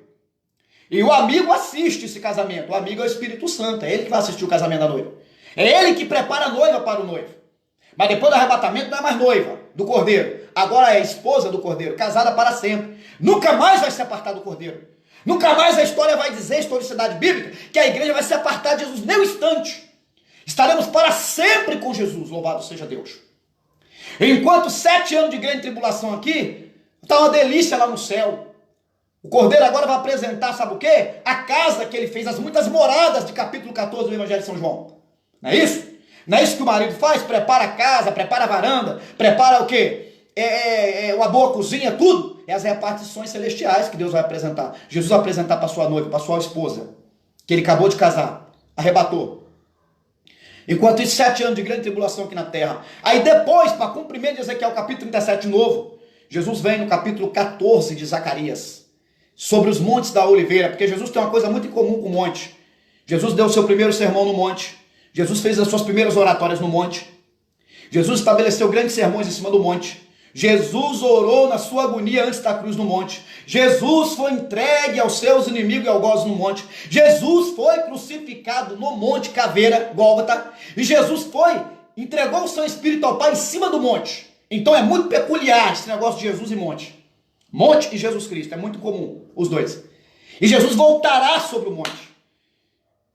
E o amigo assiste esse casamento. O amigo é o Espírito Santo, é ele que vai assistir o casamento da noiva. É ele que prepara a noiva para o noivo. Mas depois do arrebatamento não é mais noiva do Cordeiro, agora é esposa do Cordeiro, casada para sempre. Nunca mais vai se apartar do Cordeiro. Nunca mais a história vai dizer, historicidade bíblica, que a igreja vai se apartar de Jesus nem um instante. Estaremos para sempre com Jesus, louvado seja Deus. Enquanto 7 anos de grande tribulação aqui, está uma delícia lá no céu. O Cordeiro agora vai apresentar, sabe o quê? A casa que ele fez, as muitas moradas de capítulo 14 do Evangelho de São João. Não é isso? Não é isso que o marido faz? Prepara a casa, prepara a varanda, prepara o quê? Uma boa cozinha, tudo. É as repartições celestiais que Deus vai apresentar. Jesus vai apresentar para sua noiva, para sua esposa, que ele acabou de casar, arrebatou. Enquanto isso, 7 anos de grande tribulação aqui na terra. Aí depois, para cumprimento de Ezequiel capítulo 37 novo, Jesus vem no capítulo 14 de Zacarias, sobre os montes da oliveira, porque Jesus tem uma coisa muito em comum com o monte. Jesus deu o seu primeiro sermão no monte. Jesus fez as suas primeiras oratórias no monte. Jesus estabeleceu grandes sermões em cima do monte. Jesus orou na sua agonia antes da cruz no monte. Jesus foi entregue aos seus inimigos e algozes no monte. Jesus foi crucificado no monte Caveira, Gólgota. E Jesus entregou o seu espírito ao Pai em cima do monte. Então é muito peculiar esse negócio de Jesus e monte. Monte e Jesus Cristo, é muito comum, os dois. E Jesus voltará sobre o monte.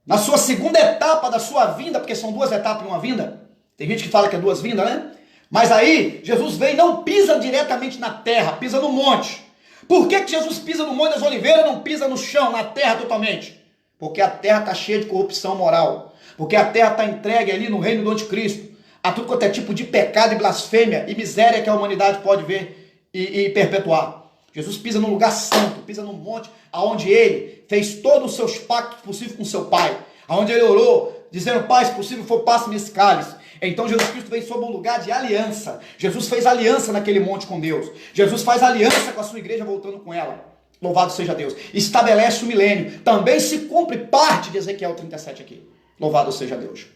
Na sua segunda etapa da sua vinda, porque são 2 etapas em uma vinda. Tem gente que fala que é 2 vindas, né? Mas aí, Jesus vem e não pisa diretamente na terra, pisa no monte. Por que Jesus pisa no Monte das Oliveiras e não pisa no chão, na terra totalmente? Porque a terra está cheia de corrupção moral. Porque a terra está entregue ali no reino do anticristo a tudo quanto é tipo de pecado e blasfêmia e miséria que a humanidade pode ver e perpetuar. Jesus pisa num lugar santo, pisa num monte onde ele fez todos os seus pactos possíveis com seu Pai. Onde ele orou, dizendo: Pai, se possível for, passe-me esse cálice. Então Jesus Cristo veio sobre um lugar de aliança. Jesus fez aliança naquele monte com Deus. Jesus faz aliança com a sua igreja, voltando com ela. Louvado seja Deus. Estabelece o milênio. Também se cumpre parte de Ezequiel 37 aqui. Louvado seja Deus.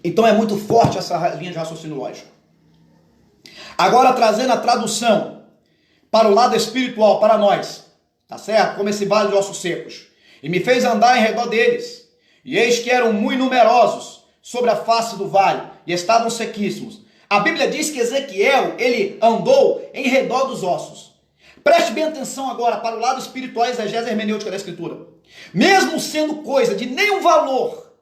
Então é muito forte essa linha de raciocínio lógico. Agora trazendo a tradução para o lado espiritual, para nós. Tá certo? Como esse vale de ossos secos. E me fez andar em redor deles. E eis que eram muito numerosos sobre a face do vale, e estavam sequíssimos. A Bíblia diz que Ezequiel, ele andou em redor dos ossos. Preste bem atenção agora para o lado espiritual, exegese hermenêutica da Escritura. Mesmo sendo coisa de nenhum valor,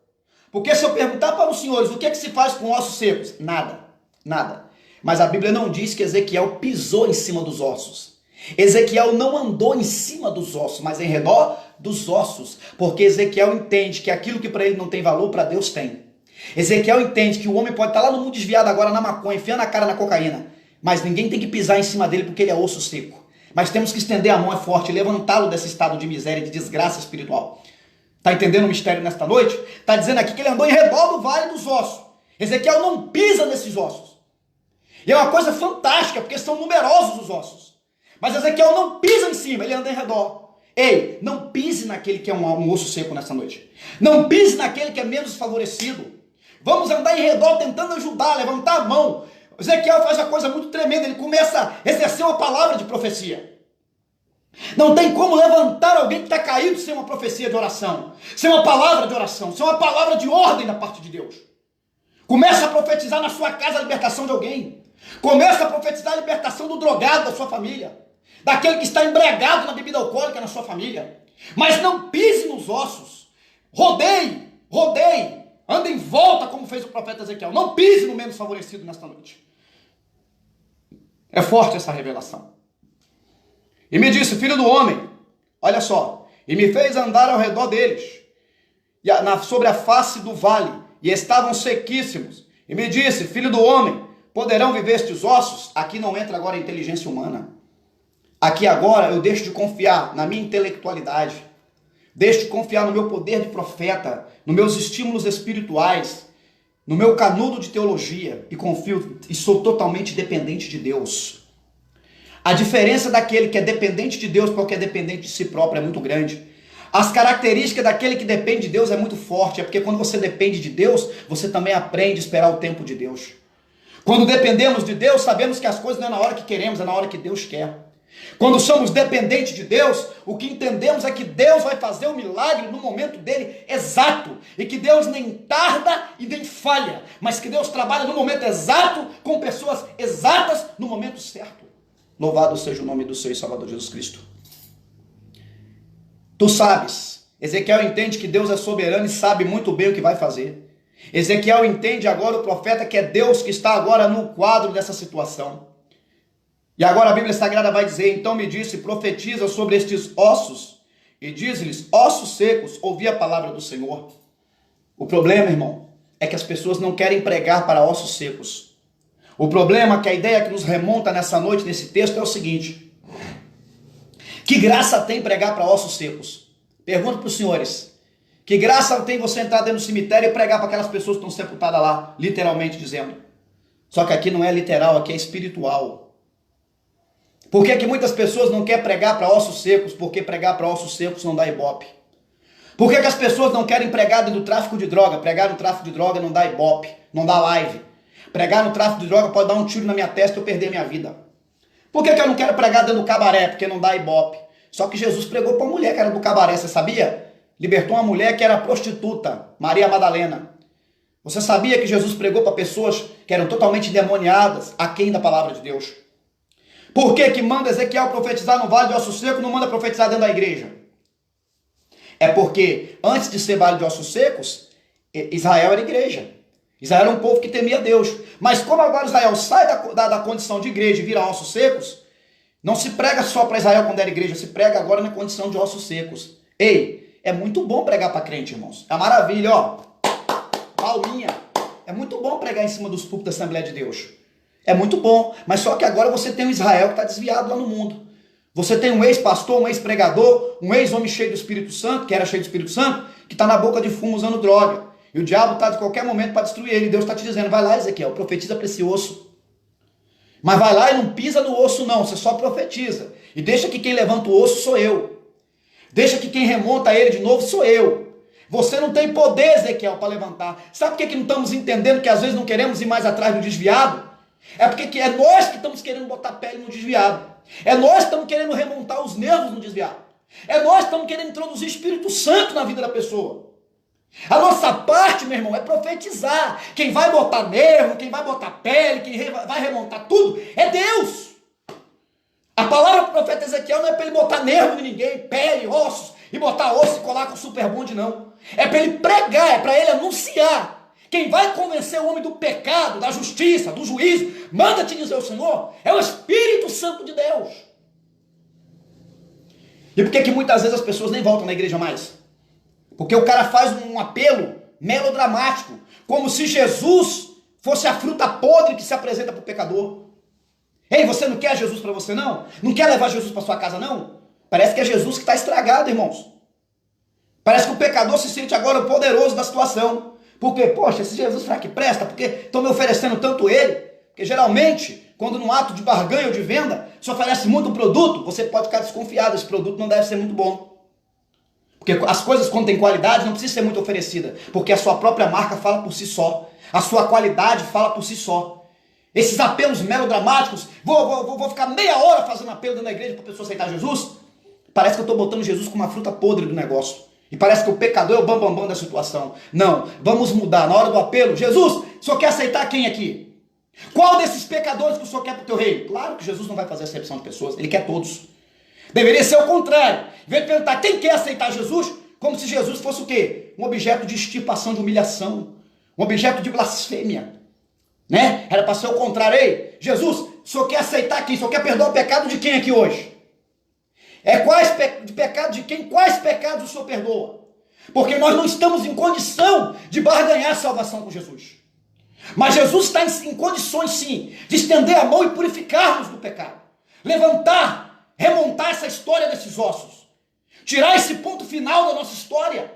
porque se eu perguntar para os senhores o que é que se faz com ossos secos? Nada, nada. Mas a Bíblia não diz que Ezequiel pisou em cima dos ossos. Ezequiel não andou em cima dos ossos, mas em redor dos ossos, porque Ezequiel entende que aquilo que para ele não tem valor, para Deus tem. Ezequiel entende que o homem pode estar lá no mundo desviado agora na maconha, enfiando a cara na cocaína, mas ninguém tem que pisar em cima dele porque ele é osso seco. Mas temos que estender a mão forte e levantá-lo desse estado de miséria e de desgraça espiritual. Está entendendo o mistério nesta noite? Está dizendo aqui que ele andou em redor do vale dos ossos. Ezequiel não pisa nesses ossos. E é uma coisa fantástica, porque são numerosos os ossos. Mas Ezequiel não pisa em cima, ele anda em redor. Ei, não pise naquele que é um osso seco nessa noite. Não pise naquele que é menos favorecido. Vamos andar em redor tentando ajudar, levantar a mão. Ezequiel faz uma coisa muito tremenda, ele começa a exercer uma palavra de profecia. Não tem como levantar alguém que está caído sem uma profecia de oração, sem uma palavra de oração, sem uma palavra de ordem da parte de Deus. Começa a profetizar na sua casa a libertação de alguém. Começa a profetizar a libertação do drogado da sua família, daquele que está embriagado na bebida alcoólica na sua família. Mas não pise nos ossos. Rodeie, anda em volta como fez o profeta Ezequiel. Não pise no menos favorecido nesta noite. É forte essa revelação. E me disse: filho do homem, olha só, e me fez andar ao redor deles. sobre a face do vale, e estavam sequíssimos. E me disse: filho do homem, poderão viver estes ossos? Aqui não entra agora a inteligência humana. Aqui agora eu deixo de confiar na minha intelectualidade, deixo de confiar no meu poder de profeta, nos meus estímulos espirituais, no meu canudo de teologia, e confio e sou totalmente dependente de Deus. A diferença daquele que é dependente de Deus para o que é dependente de si próprio é muito grande. As características daquele que depende de Deus é muito forte, é porque quando você depende de Deus, você também aprende a esperar o tempo de Deus. Quando dependemos de Deus, sabemos que as coisas não é na hora que queremos, é na hora que Deus quer. Quando somos dependentes de Deus, o que entendemos é que Deus vai fazer o milagre no momento dele exato, e que Deus nem tarda e nem falha, mas que Deus trabalha no momento exato, com pessoas exatas, no momento certo. Louvado seja o nome do Senhor e Salvador Jesus Cristo. Tu sabes, Ezequiel entende que Deus é soberano e sabe muito bem o que vai fazer. Ezequiel entende agora, o profeta, que é Deus que está agora no quadro dessa situação. E agora a Bíblia Sagrada vai dizer: então me disse, profetiza sobre estes ossos, e diz-lhes: ossos secos, ouvi a palavra do Senhor. O problema, irmão, é que as pessoas não querem pregar para ossos secos. O problema é que a ideia que nos remonta nessa noite, nesse texto, é o seguinte: que graça tem pregar para ossos secos? Pergunto para os senhores: que graça tem você entrar dentro do cemitério e pregar para aquelas pessoas que estão sepultadas lá, literalmente dizendo? Só que aqui não é literal, aqui é espiritual. Por que muitas pessoas não querem pregar para ossos secos? Porque pregar para ossos secos não dá ibope. Por que as pessoas não querem pregar dentro do tráfico de droga? Pregar no tráfico de droga não dá ibope, não dá live. Pregar no tráfico de droga pode dar um tiro na minha testa e eu perder minha vida. Por que eu não quero pregar dentro do cabaré? Porque não dá ibope. Só que Jesus pregou para uma mulher que era do cabaré, você sabia? Libertou uma mulher que era prostituta, Maria Madalena. Você sabia que Jesus pregou para pessoas que eram totalmente endemoniadas, aquém da palavra de Deus? Por que manda Ezequiel profetizar no vale de ossos secos, não manda profetizar dentro da igreja? É porque antes de ser vale de ossos secos, Israel era igreja. Israel era um povo que temia Deus. Mas como agora Israel sai da condição de igreja e vira ossos secos, não se prega só para Israel quando era igreja, se prega agora na condição de ossos secos. Ei, é muito bom pregar para crente, irmãos. É uma maravilha, ó. Palminha. É muito bom pregar em cima dos púlpitos da Assembleia de Deus. É muito bom, mas só que agora você tem um Israel que está desviado lá no mundo. Você tem um ex-pastor, um ex-pregador, um ex-homem cheio do Espírito Santo, que era cheio do Espírito Santo, que está na boca de fumo usando droga. E o diabo está de qualquer momento para destruir ele. Deus está te dizendo: vai lá, Ezequiel, profetiza para esse osso. Mas vai lá e não pisa no osso não, você só profetiza. E deixa que quem levanta o osso sou eu. Deixa que quem remonta ele de novo sou eu. Você não tem poder, Ezequiel, para levantar. Sabe por que não estamos entendendo que às vezes não queremos ir mais atrás do desviado? É porque é nós que estamos querendo botar pele no desviado. É nós que estamos querendo remontar os nervos no desviado. É nós que estamos querendo introduzir Espírito Santo na vida da pessoa. A nossa parte, meu irmão, é profetizar. Quem vai botar nervo, quem vai botar pele, quem vai remontar tudo, é Deus. A palavra do profeta Ezequiel não é para ele botar nervo em ninguém, pele, ossos, e botar osso e colar com super bonde, não. É para ele pregar, é para ele anunciar. Quem vai convencer o homem do pecado, da justiça, do juízo, manda te dizer o Senhor, é o Espírito Santo de Deus. E por que muitas vezes as pessoas nem voltam na igreja mais? Porque o cara faz um apelo melodramático, como se Jesus fosse a fruta podre que se apresenta para o pecador. Ei, você não quer Jesus para você não? Não quer levar Jesus para sua casa não? Parece que é Jesus que está estragado, irmãos. Parece que o pecador se sente agora o poderoso da situação. Porque, poxa, esse Jesus será que presta? Porque estão me oferecendo tanto ele. Porque geralmente, quando num ato de barganha ou de venda, se oferece muito produto, você pode ficar desconfiado, esse produto não deve ser muito bom. Porque as coisas, quando tem qualidade, não precisa ser muito oferecida. Porque a sua própria marca fala por si só. A sua qualidade fala por si só. Esses apelos melodramáticos, vou ficar meia hora fazendo apelo dentro da igreja para a pessoa aceitar Jesus. Parece que eu estou botando Jesus como uma fruta podre do negócio. E parece que o pecador é o bambambam da situação. Não, vamos mudar. Na hora do apelo, Jesus, o senhor quer aceitar quem aqui? Qual desses pecadores que o senhor quer para o teu reino? Claro que Jesus não vai fazer acepção de pessoas, ele quer todos. Deveria ser o contrário. Em vez de perguntar quem quer aceitar Jesus, como se Jesus fosse o quê? Um objeto de extirpação, de humilhação. Um objeto de blasfêmia. Né? Era para ser o contrário. Ei, Jesus, o senhor quer aceitar quem? O senhor quer perdoar o pecado de quem aqui hoje? De pecado de quem? Quais pecados o senhor perdoa? porque nós não estamos em condição de barganhar a salvação com Jesus. Mas Jesus está em condições, sim, de estender a mão e purificar-nos do pecado. Levantar, remontar essa história desses ossos. Tirar esse ponto final da nossa história.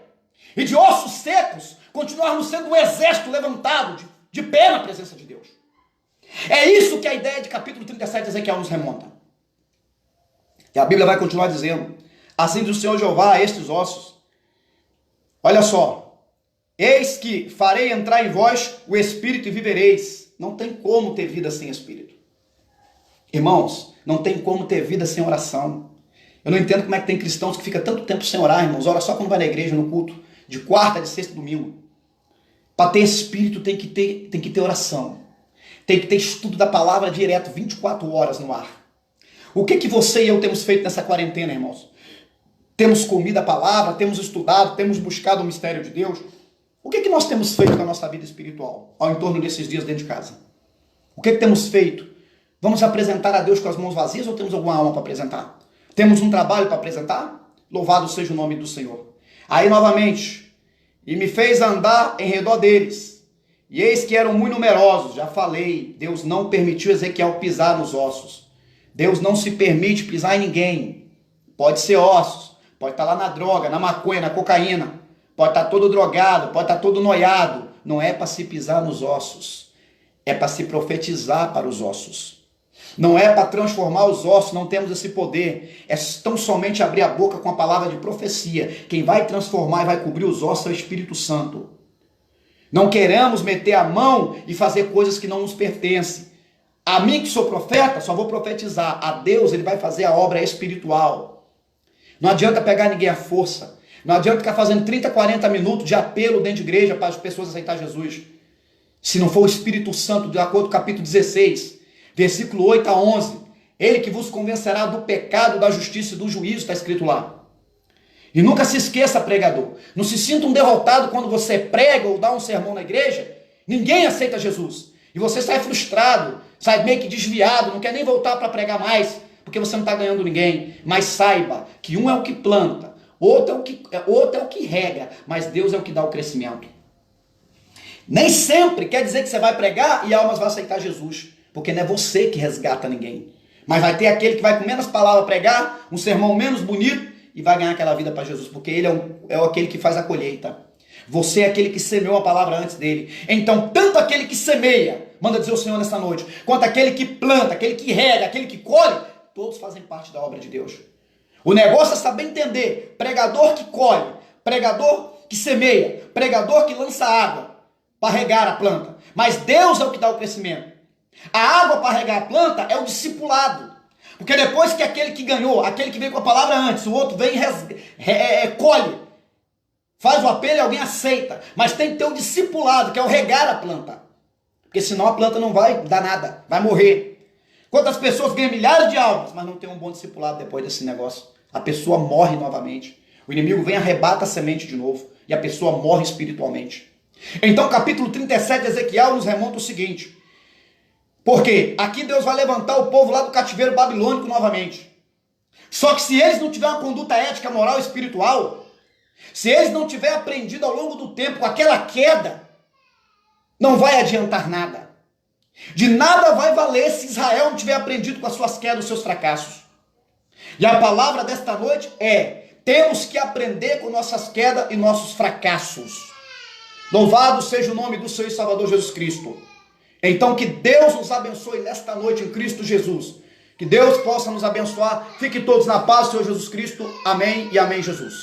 E de ossos secos, continuarmos sendo um exército levantado, de pé na presença de Deus. É isso que a ideia de capítulo 37 de Ezequiel nos remonta. E a Bíblia vai continuar dizendo: assim diz o Senhor Jeová a estes ossos. Olha só. Eis que farei entrar em vós o Espírito e vivereis. Não tem como ter vida sem Espírito. Irmãos, não tem como ter vida sem oração. Eu não entendo como é que tem cristãos que ficam tanto tempo sem orar, irmãos. Ora só quando vai na igreja, no culto, de quarta, de sexta e domingo. Para ter Espírito tem que ter oração. Tem que ter estudo da palavra direto, 24 horas no ar. O que você e eu temos feito nessa quarentena, irmãos? Temos comido a palavra, temos estudado, temos buscado o mistério de Deus. O que nós temos feito na nossa vida espiritual, ao entorno desses dias dentro de casa? O que temos feito? Vamos apresentar a Deus com as mãos vazias ou temos alguma alma para apresentar? Temos um trabalho para apresentar? Louvado seja o nome do Senhor. Aí novamente, e me fez andar em redor deles, e eis que eram muito numerosos. Já falei, Deus não permitiu Ezequiel pisar nos ossos. Deus não se permite pisar em ninguém. Pode ser ossos, pode estar lá na droga, na maconha, na cocaína, pode estar todo drogado, pode estar todo noiado. Não é para se pisar nos ossos, é para se profetizar para os ossos. Não é para transformar os ossos, não temos esse poder. É tão somente abrir a boca com a palavra de profecia. Quem vai transformar e vai cobrir os ossos é o Espírito Santo. Não queremos meter a mão e fazer coisas que não nos pertencem. A mim que sou profeta, só vou profetizar. A Deus, ele vai fazer a obra espiritual. Não adianta pegar ninguém à força. Não adianta ficar fazendo 30, 40 minutos de apelo dentro de igreja para as pessoas aceitar Jesus. Se não for o Espírito Santo, de acordo com o capítulo 16, versículo 8 a 11, ele que vos convencerá do pecado, da justiça e do juízo, está escrito lá. E nunca se esqueça, pregador, não se sinta um derrotado quando você prega ou dá um sermão na igreja. Ninguém aceita Jesus. E você sai frustrado, sai meio que desviado, não quer nem voltar para pregar mais, porque você não está ganhando ninguém. Mas saiba que um é o que planta, outro é o que rega, mas Deus é o que dá o crescimento. Nem sempre quer dizer que você vai pregar e almas vão aceitar Jesus, porque não é você que resgata ninguém. Mas vai ter aquele que vai com menos palavras pregar, um sermão menos bonito, e vai ganhar aquela vida para Jesus, porque ele é aquele que faz a colheita. Você é aquele que semeou a palavra antes dele. Então, tanto aquele que semeia, manda dizer o Senhor nessa noite, quanto aquele que planta, aquele que rega, aquele que colhe, todos fazem parte da obra de Deus. O negócio é saber entender: pregador que colhe, pregador que semeia, pregador que lança água para regar a planta. Mas Deus é o que dá o crescimento. A água para regar a planta é o discipulado. Porque depois que aquele que ganhou, aquele que veio com a palavra antes, o outro vem e colhe, faz o apelo e alguém aceita. Mas tem que ter o discipulado, que é o regar a planta. Porque senão a planta não vai dar nada, vai morrer. Quantas pessoas ganham milhares de almas, mas não tem um bom discipulado depois desse negócio? A pessoa morre novamente. O inimigo vem e arrebata a semente de novo. E a pessoa morre espiritualmente. Então, capítulo 37 de Ezequiel nos remonta o seguinte: porque aqui Deus vai levantar o povo lá do cativeiro babilônico novamente. Só que se eles não tiverem uma conduta ética, moral e espiritual, se eles não tiverem aprendido ao longo do tempo com aquela queda, não vai adiantar nada. De nada vai valer se Israel não tiver aprendido com as suas quedas, os seus fracassos. E a palavra desta noite é: temos que aprender com nossas quedas e nossos fracassos. Louvado seja o nome do Senhor e Salvador Jesus Cristo. Então que Deus nos abençoe nesta noite em Cristo Jesus. Que Deus possa nos abençoar. Fiquem todos na paz do Senhor Jesus Cristo. Amém e amém, Jesus.